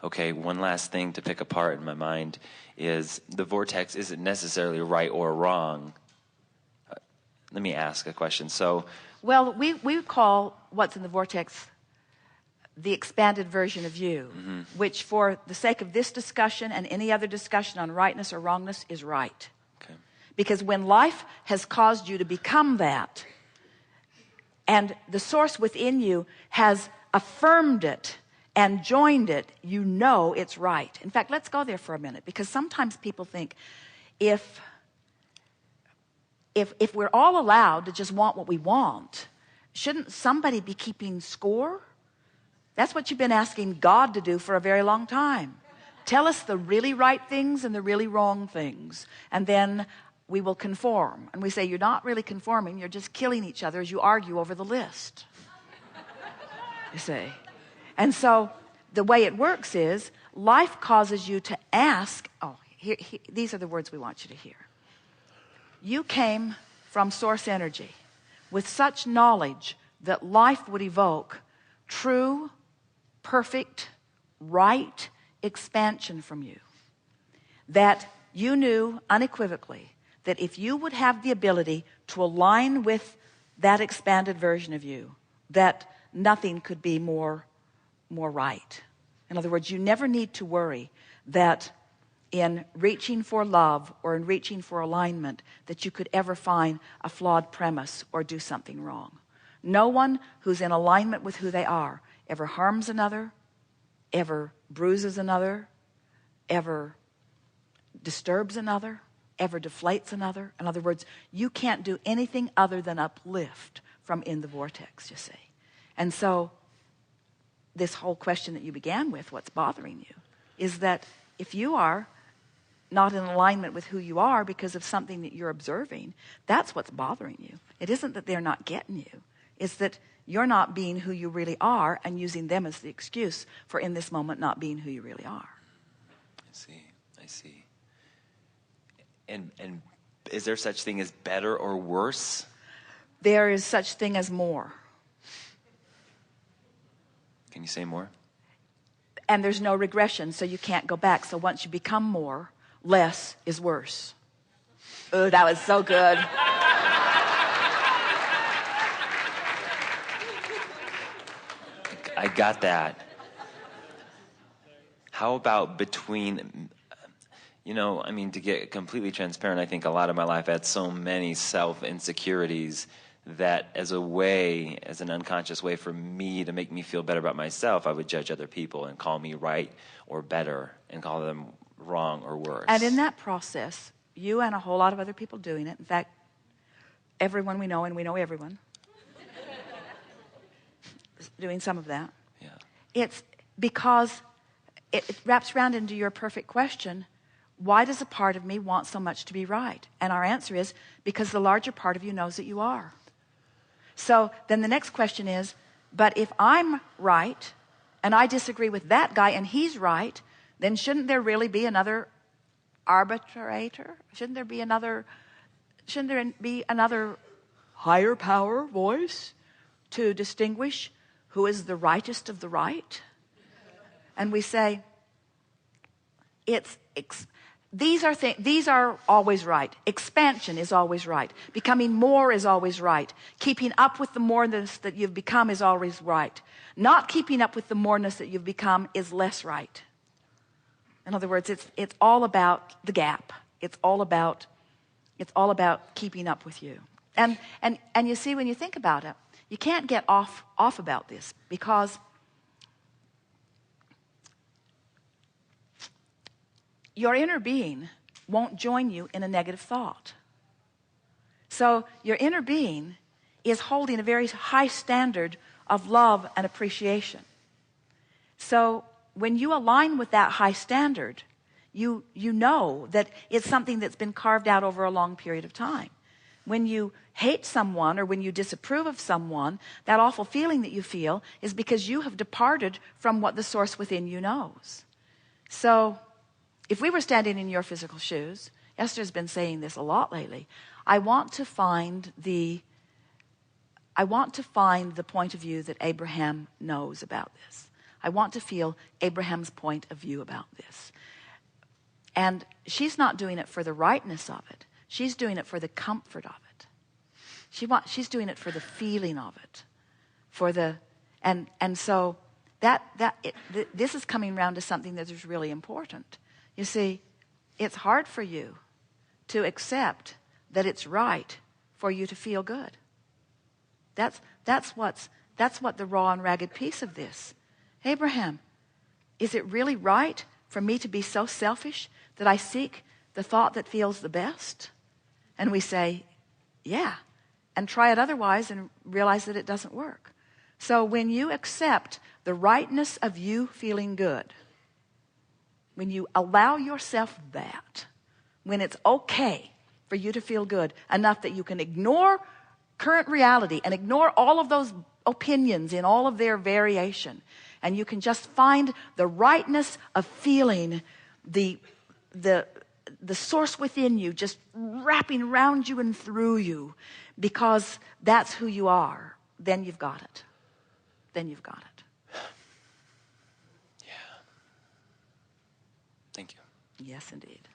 Okay, one last thing to pick apart in my mind is the vortex isn't necessarily right or wrong. Let me ask a question. So, well, we call what's in the vortex the expanded version of you, which for the sake of this discussion and any other discussion on rightness or wrongness is right. okay. Because when life has caused you to become that, and the source within you has affirmed it and joined it, you know it's right. In fact, let's go there for a minute, because sometimes people think if we're all allowed to just want what we want, shouldn't somebody be keeping score? That's what you've been asking God to do for a very long time. Tell us the really right things and the really wrong things, and then we will conform. And we say, you're not really conforming, you're just killing each other as you argue over the list. You see? And so the way it works is life causes you to ask, these are the words we want you to hear. You came from source energy with such knowledge that life would evoke true, perfect, right expansion from you. That you knew unequivocally that if you would have the ability to align with that expanded version of you, that nothing could be more right. In other words, you never need to worry that in reaching for love or in reaching for alignment that you could ever find a flawed premise or do something wrong. No one who's in alignment with who they are ever harms another, ever bruises another, ever disturbs another, ever deflates another. In other words, you can't do anything other than uplift from in the vortex, you see. And so this whole question that you began with, what's bothering you, is that if you are not in alignment with who you are because of something that you're observing, that's what's bothering you. It isn't that they're not getting you. It's that you're not being who you really are and using them as the excuse for in this moment not being who you really are. I see. And is there such thing as better or worse? There is such thing as more. Can you say more? And there's no regression, so you can't go back. So once you become more, less is worse. Oh, that was so good. I got that. How about between, to get completely transparent, I think a lot of my life I had so many self-insecurities that as an unconscious way for me to make me feel better about myself, I would judge other people and call me right or better and call them wrong or worse. And in that process, you and a whole lot of other people doing it, in fact, everyone we know, and we know everyone, doing some of that. Yeah. It's because it wraps around into your perfect question, why does a part of me want so much to be right? And our answer is, because the larger part of you knows that you are. So then the next question is, but if I'm right, and I disagree with that guy, and he's right, then shouldn't there really be another arbitrator? Shouldn't there be another higher power voice to distinguish who is the rightest of the right? And we say, these are always right. Expansion is always right. Becoming more is always right. Keeping up with the moreness that you've become is always right. Not keeping up with the moreness that you've become is less right. In other words, it's all about the gap. It's all about keeping up with you. And you see, when you think about it, you can't get off about this, because your inner being won't join you in a negative thought. So your inner being is holding a very high standard of love and appreciation. So when you align with that high standard, you know that it's something that's been carved out over a long period of time. When you hate someone or when you disapprove of someone, that awful feeling that you feel is because you have departed from what the source within you knows. So if we were standing in your physical shoes, Esther's been saying this a lot lately, I want to find the point of view that Abraham knows about this. I want to feel Abraham's point of view about this. And she's not doing it for the rightness of it. She's doing it for the comfort of it. She's doing it for the feeling of it. So this is coming around to something that is really important. You see, it's hard for you to accept that it's right for you to feel good. That's what the raw and ragged piece of this. Abraham, is it really right for me to be so selfish that I seek the thought that feels the best? And we say, yeah, and try it otherwise and realize that it doesn't work. So when you accept the rightness of you feeling good, when you allow yourself that, when it's okay for you to feel good enough that you can ignore current reality and ignore all of those opinions in all of their variation, and you can just find the rightness of feeling the source within you just wrapping around you and through you, because that's who you are, then you've got it. Then you've got it. Yeah. Thank you. Yes, indeed.